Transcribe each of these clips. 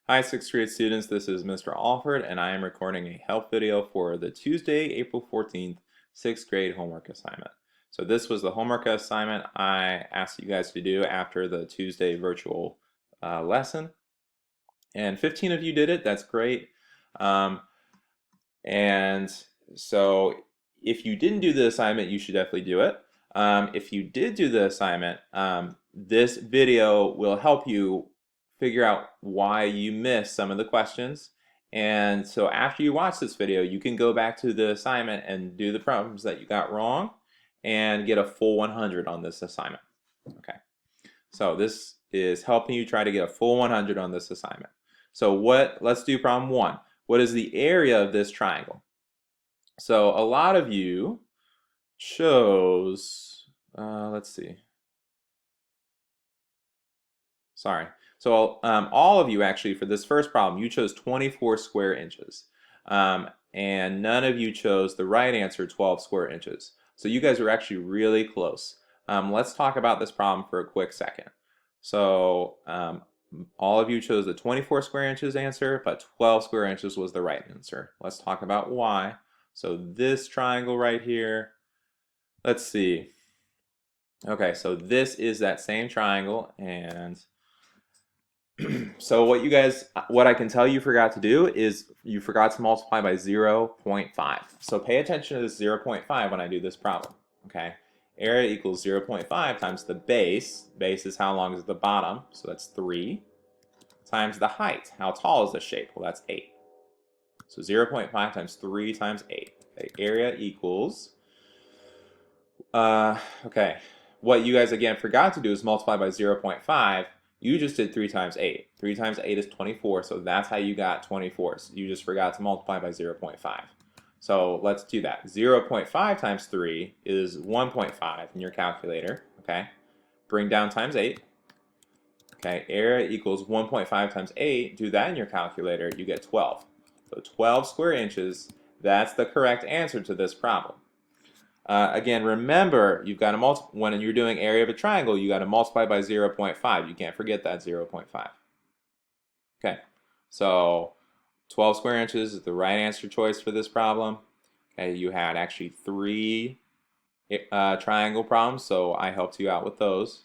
Hi, 6th grade students. This is Mr. Alford, and I am recording a help video for the Tuesday, April 14th, 6th grade homework assignment. So this was the homework assignment I asked you guys to do after the Tuesday virtual lesson. And 15 of you did it. That's great. And so if you didn't do the assignment, you should definitely do it. If you did do the assignment, this video will help you figure out why you missed some of the questions. And so after you watch this video, you can go back to the assignment and do the problems that you got wrong and get a full 100 on this assignment. Okay, so this is helping you try to get a full 100 on this assignment. So let's do problem 1. What is the area of this triangle? So a lot of you chose, let's see. Sorry. So all of you actually for this first problem, you chose 24 square inches. And none of you chose the right answer, 12 square inches. So you guys are actually really close. Let's talk about this problem for a quick second. So all of you chose the 24 square inches answer, but 12 square inches was the right answer. Let's talk about why. So this triangle right here, let's see. Okay, so this is that same triangle, and so what I can tell you forgot to do is you forgot to multiply by 0.5. So pay attention to this 0.5 when I do this problem, okay? Area equals 0.5 times the base. Base is how long is the bottom, so that's 3, times the height. How tall is the shape? Well, that's 8. So 0.5 times 3 times 8. Okay, area equals, okay, what you guys again forgot to do is multiply by 0.5. You just did 3 times 8. 3 times 8 is 24, so that's how you got 24. So you just forgot to multiply by 0.5. So let's do that. 0.5 times 3 is 1.5 in your calculator, okay? Bring down times 8. Okay, area equals 1.5 times 8. Do that in your calculator, you get 12. So 12 square inches, that's the correct answer to this problem. Again, remember, you've got to multiply, when you're doing area of a triangle, you got to multiply by 0.5. You can't forget that 0.5. Okay, so 12 square inches is the right answer choice for this problem. Okay, you had actually 3 triangle problems, so I helped you out with those.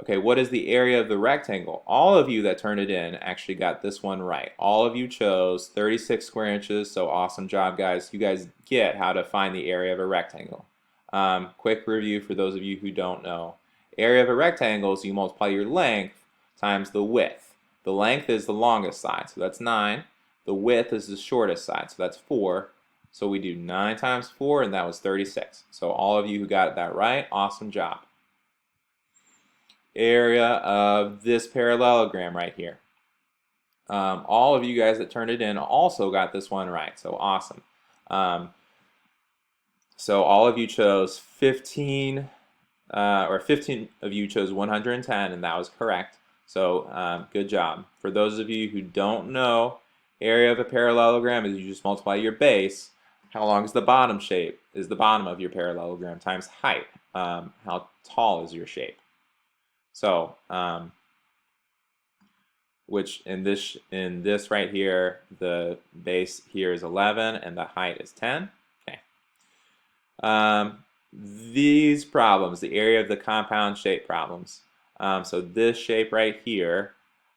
Okay, what is the area of the rectangle? All of you that turned it in actually got this one right. All of you chose 36 square inches, so awesome job, guys. You guys get how to find the area of a rectangle. Quick review for those of you who don't know. Area of a rectangle is you multiply your length times the width. The length is the longest side, so that's 9. The width is the shortest side, so that's 4. So we do 9 times 4, and that was 36. So all of you who got that right, awesome job. Area of this parallelogram right here. All of you guys that turned it in also got this one right, so awesome. So all of you chose 15, or 15 of you chose 110, and that was correct. So good job. For those of you who don't know, area of a parallelogram is you just multiply your base. How long is the bottom shape? Is the bottom of your parallelogram times height. How tall is your shape? So, which in this right here, the base here is 11 and the height is 10. Okay. These problems, the area of the compound shape problems. So this shape right here,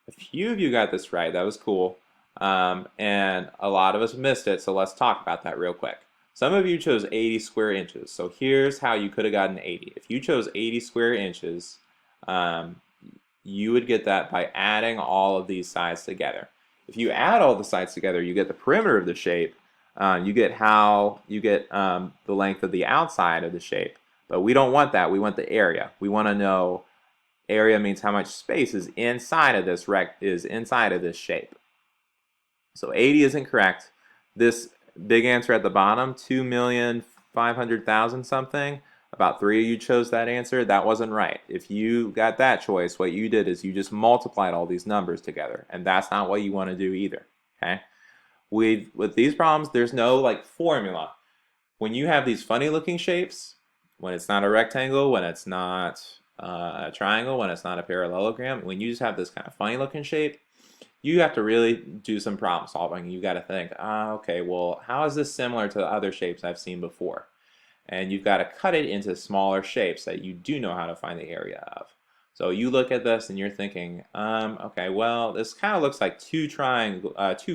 a few of you got this right. That was cool. And a lot of us missed it. So let's talk about that real quick. Some of you chose 80 square inches. So here's how you could have gotten 80. If you chose 80 square inches, you would get that by adding all of these sides together. If you add all the sides together, you get the perimeter of the shape. You get the length of the outside of the shape. But we don't want that. We want the area. We want to know area means how much space is inside of this shape. So 80 isn't correct. This big answer at the bottom, 2,500,000 something. About 3 of you chose that answer. That wasn't right. If you got that choice, what you did is you just multiplied all these numbers together, and that's not what you want to do either. Okay? With these problems, there's no like formula. When you have these funny looking shapes, when it's not a rectangle, when it's not a triangle, when it's not a parallelogram, when you just have this kind of funny looking shape, you have to really do some problem solving. You got to think, okay, well, how is this similar to the other shapes I've seen before? And you've got to cut it into smaller shapes that you do know how to find the area of. So you look at this and you're thinking, okay, well, this kind of looks like two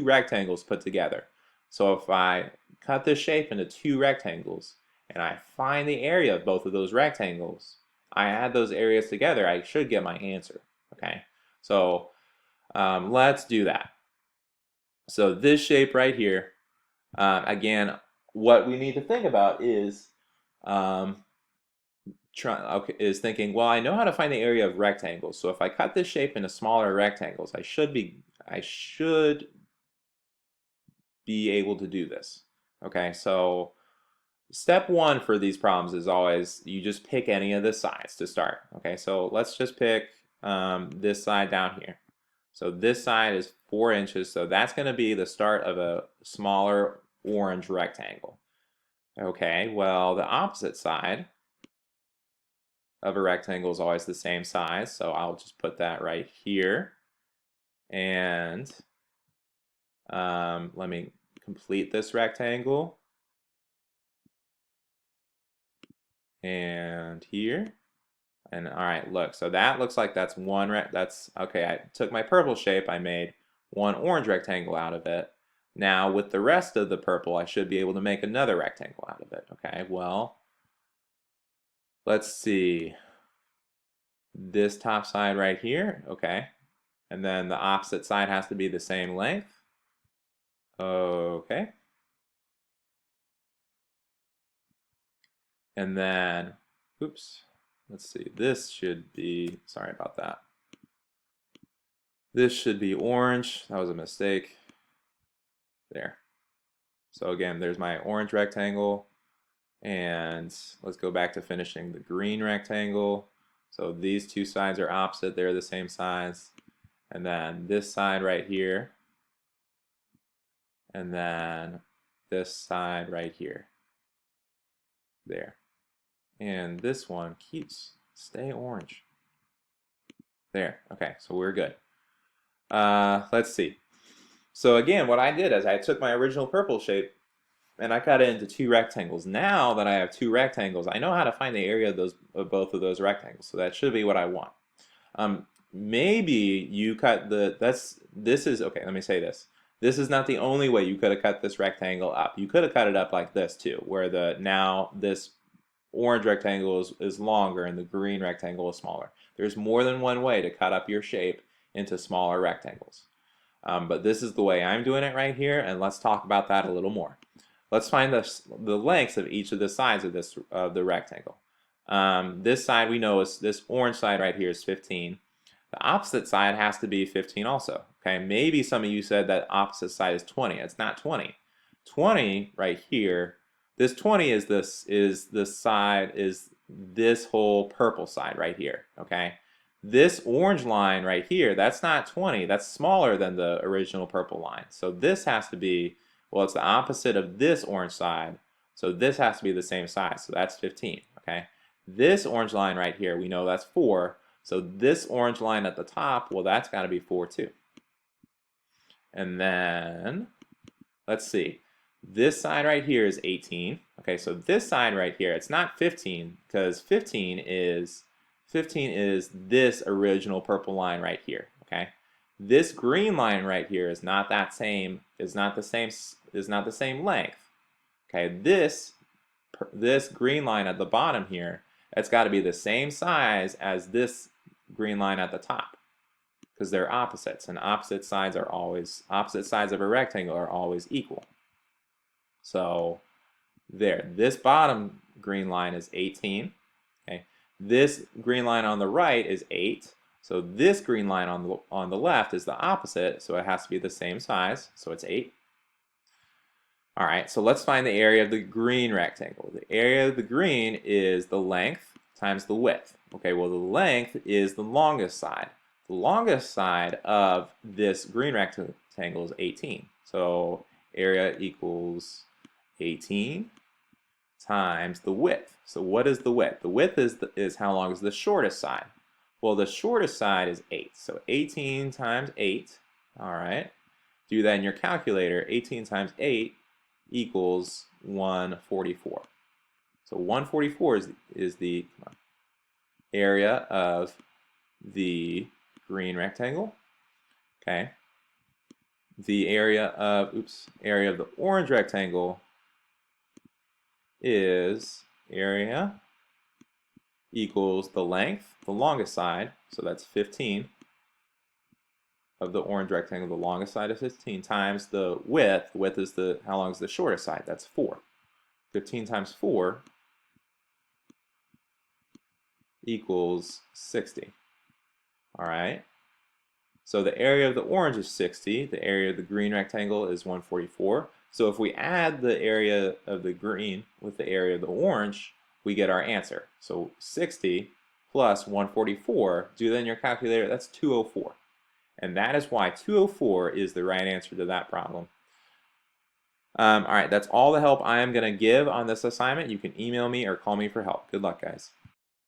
rectangles put together. So if I cut this shape into two rectangles and I find the area of both of those rectangles, I add those areas together, I should get my answer. Okay, so let's do that. So this shape right here, again, what we need to think about is thinking, well, I know how to find the area of rectangles. So if I cut this shape into smaller rectangles, I should be able to do this. Okay, so step one for these problems is always you just pick any of the sides to start. Okay, so let's just pick this side down here. So this side is 4 inches, so that's going to be the start of a smaller orange rectangle. Okay, well, the opposite side of a rectangle is always the same size, so I'll just put that right here. And let me complete this rectangle. And here. And all right, look, so that looks like that's okay, I took my purple shape, I made one orange rectangle out of it. Now with the rest of the purple, I should be able to make another rectangle out of it. Okay, well, let's see. This top side right here, okay. And then the opposite side has to be the same length. Okay. And then, oops. Let's see, this should be, sorry about that. This should be orange. That was a mistake. There. So again, there's my orange rectangle. And let's go back to finishing the green rectangle. So these two sides are opposite. They're the same size. And then this side right here. And then this side right here. There. And this one stay orange. There, okay, so we're good. Let's see. So again, what I did is I took my original purple shape and I cut it into two rectangles. Now that I have two rectangles, I know how to find the area of both of those rectangles. So that should be what I want. Maybe you cut okay, let me say this. This is not the only way you could have cut this rectangle up. You could have cut it up like this too, where this orange rectangle is longer and the green rectangle is smaller. There's more than one way to cut up your shape into smaller rectangles. But this is the way I'm doing it right here, and let's talk about that a little more. Let's find the lengths of each of the sides of the rectangle. This side we know is, this orange side right here is 15. The opposite side has to be 15 also. Okay, maybe some of you said that opposite side is 20. It's not 20. 20 right here. This 20 is this whole purple side right here, okay? This orange line right here, that's not 20, that's smaller than the original purple line. So this has to be, well, it's the opposite of this orange side, so this has to be the same size, so that's 15, okay? This orange line right here, we know that's 4, so this orange line at the top, well, that's got to be 4 too. And then, let's see. This side right here is 18. Okay, so this side right here, it's not 15 because 15 is this original purple line right here. Okay, this green line right here is not the same length. Okay, this green line at the bottom here, it's got to be the same size as this green line at the top because they're opposites, and opposite sides of a rectangle are always equal. So there, this bottom green line is 18. Okay, this green line on the right is 8. So this green line on the left is the opposite, so it has to be the same size, so it's 8. All right, so let's find the area of the green rectangle. The area of the green is the length times the width. Okay, well, the length is the longest side. The longest side of this green rectangle is 18. So area equals 18 times the width. So what is the width? The width is how long is the shortest side. Well, the shortest side is 8. So 18 times 8, All right. Do that in your calculator. 18 times 8 equals 144. So 144 is the area of the green rectangle. Okay. The area of the orange rectangle is area equals the length, the longest side, so that's 15 of the orange rectangle, the longest side is 15, times the width. Width is how long is the shortest side, that's 4. 15 times 4 equals 60. All right. So the area of the orange is 60. The area of the green rectangle is 144. So if we add the area of the green with the area of the orange, we get our answer. So 60 plus 144, do that in your calculator, that's 204. And that is why 204 is the right answer to that problem. All right, that's all the help I am going to give on this assignment. You can email me or call me for help. Good luck, guys.